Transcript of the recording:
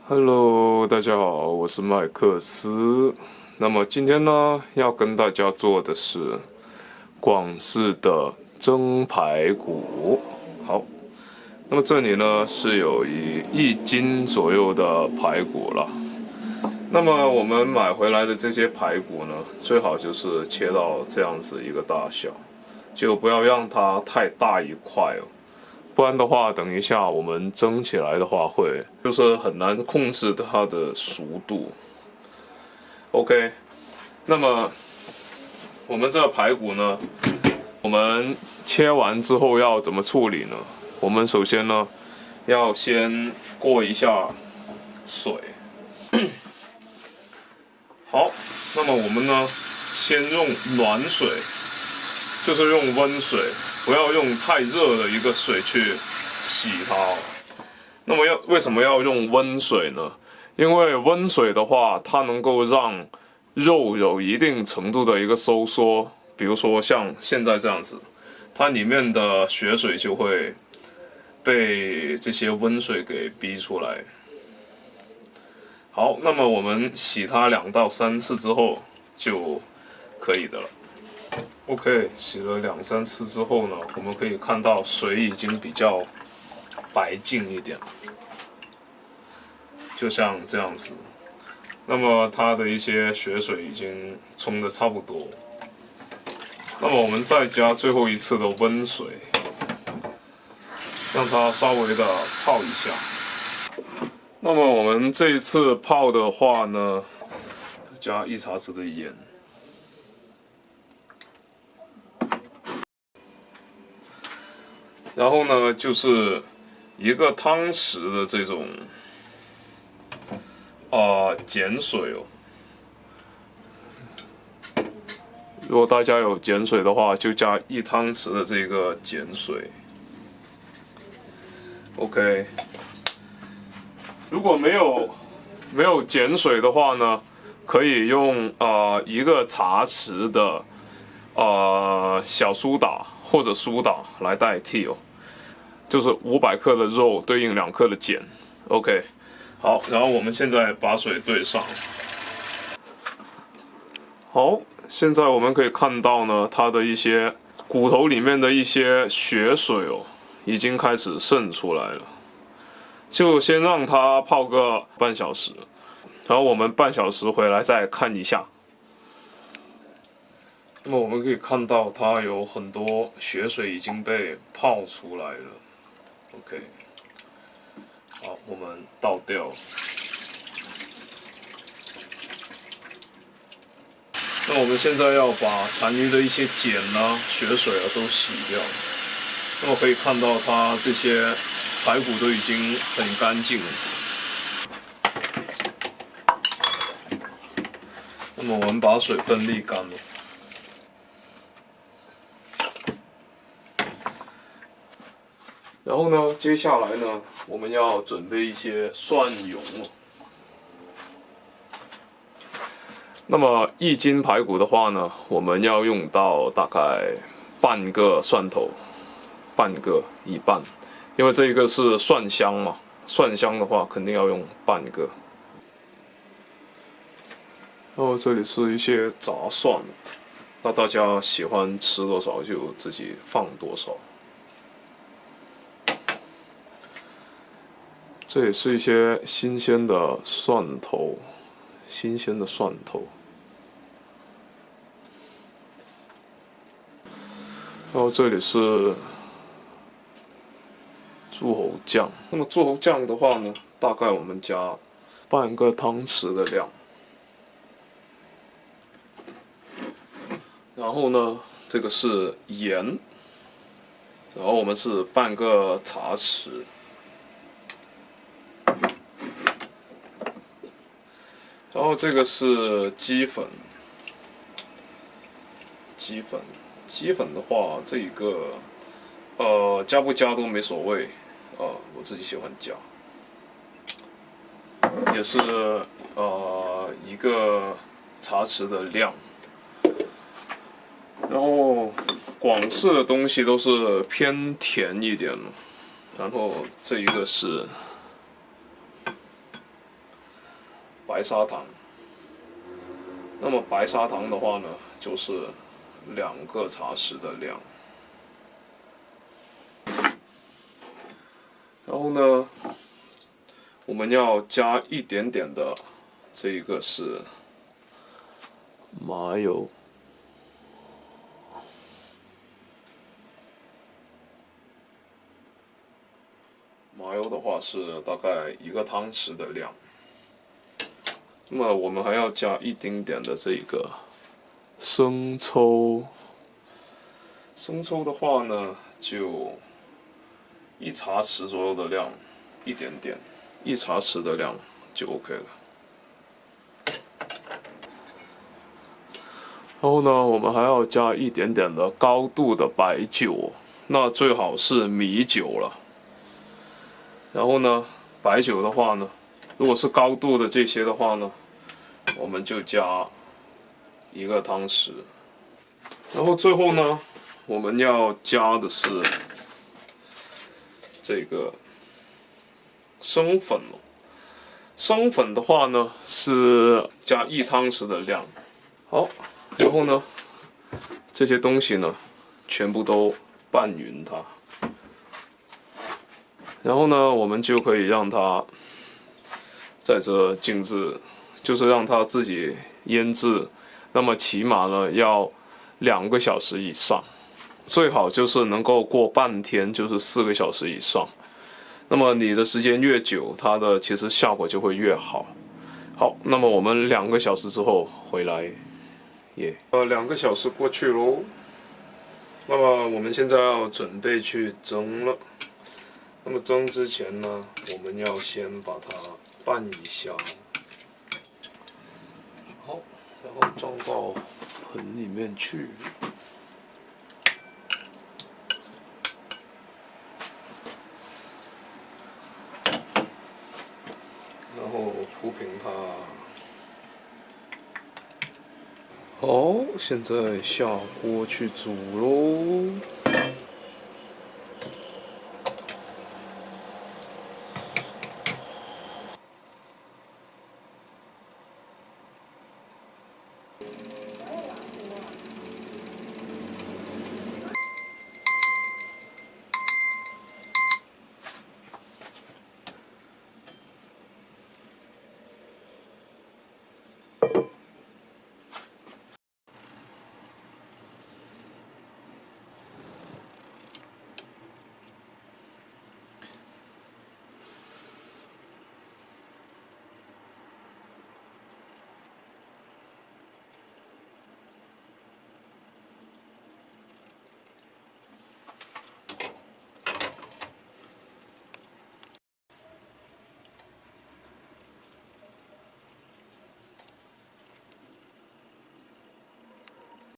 Hello，大家好，我是麦克斯。那么今天呢，要跟大家做的是广式的蒸排骨。好，那么这里呢是有1斤左右的排骨了。那么我们买回来的这些排骨呢，最好就是切到这样子一个大小，就不要让它太大一块哦。不然的话，等一下我们蒸起来的话就是很难控制它的熟度。OK， 那么我们这个排骨呢，我们切完之后要怎么处理呢？我们首先呢，要先过一下水。好，那么我们呢，先用暖水，就是用温水。不要用太热的一个水去洗它哦。那么为什么要用温水呢？因为温水的话，它能够让肉有一定程度的一个收缩。比如说像现在这样子，它里面的血水就会被这些温水给逼出来。好，那么我们洗它2到3次之后就可以的了。OK， 洗了2、3次之后呢，我们可以看到水已经比较白净一点，就像这样子。那么它的一些血水已经冲得差不多。那么我们再加最后一次的温水，让它稍微的泡一下。那么我们这一次泡的话呢，加1茶匙的盐。然后呢，就是1个汤匙的这种碱水哦。如果大家有碱水的话，就加1汤匙的这个碱水。OK， 如果没有碱水的话呢，可以用1个茶匙的小苏打或者苏打来代替哦。就是500克的肉对应2克的碱 ，OK， 好，然后我们现在把水兑上。好，现在我们可以看到呢，它的一些骨头里面的一些血水哦，已经开始渗出来了。就先让它泡个半小时，然后我们半小时回来再看一下。那么我们可以看到它有很多血水已经被泡出来了。OK， 好，我们倒掉。那我们现在要把残余的一些碱啊、血水啊都洗掉。那么可以看到它这些排骨都已经很干净了。那么我们把水分沥干了。然后呢，接下来呢，我们要准备一些蒜蓉。那么1斤排骨的话呢，我们要用到大概半个蒜头，半个一半，因为这一个是蒜香嘛，蒜香的话肯定要用半个。然后这里是一些炸蒜，那大家喜欢吃多少就自己放多少。这也是一些新鲜的蒜头，然后这里是猪喉酱。那么猪喉酱的话呢，大概我们加半个汤匙的量。然后呢，这个是盐，然后我们是半个茶匙。然后这个是鸡粉，鸡粉的话，这一个加不加都没所谓，我自己喜欢加，也是1个茶匙的量。然后广式的东西都是偏甜一点，然后这一个是白砂糖。那么白砂糖的话呢，就是2个茶匙的量。然后呢，我们要加一点点的，这一个是麻油。麻油的话是大概1个汤匙的量。那么我们还要加一丁点的这个生抽。生抽的话呢，就1茶匙左右的量，一点点，1茶匙的量就 OK 了。然后呢，我们还要加一点点的高度的白酒，那最好是米酒了。然后呢，白酒的话呢，如果是高度的这些的话呢，我们就加1个汤匙。然后最后呢，我们要加的是这个生粉。生粉的话呢，是加1汤匙的量。好，然后呢，这些东西呢，全部都拌匀它。然后呢，我们就可以让它在这静置，就是让它自己腌制。那么起码呢要2个小时以上，最好就是能够过半天，就是4个小时以上。那么你的时间越久，它的其实效果就会越好。好，那么我们2个小时之后回来，2个小时过去喽。那么我们现在要准备去蒸了。那么蒸之前呢，我们要先把它拌一下。好，然后装到盆里面去。然后铺平它。好，现在下锅去煮喽。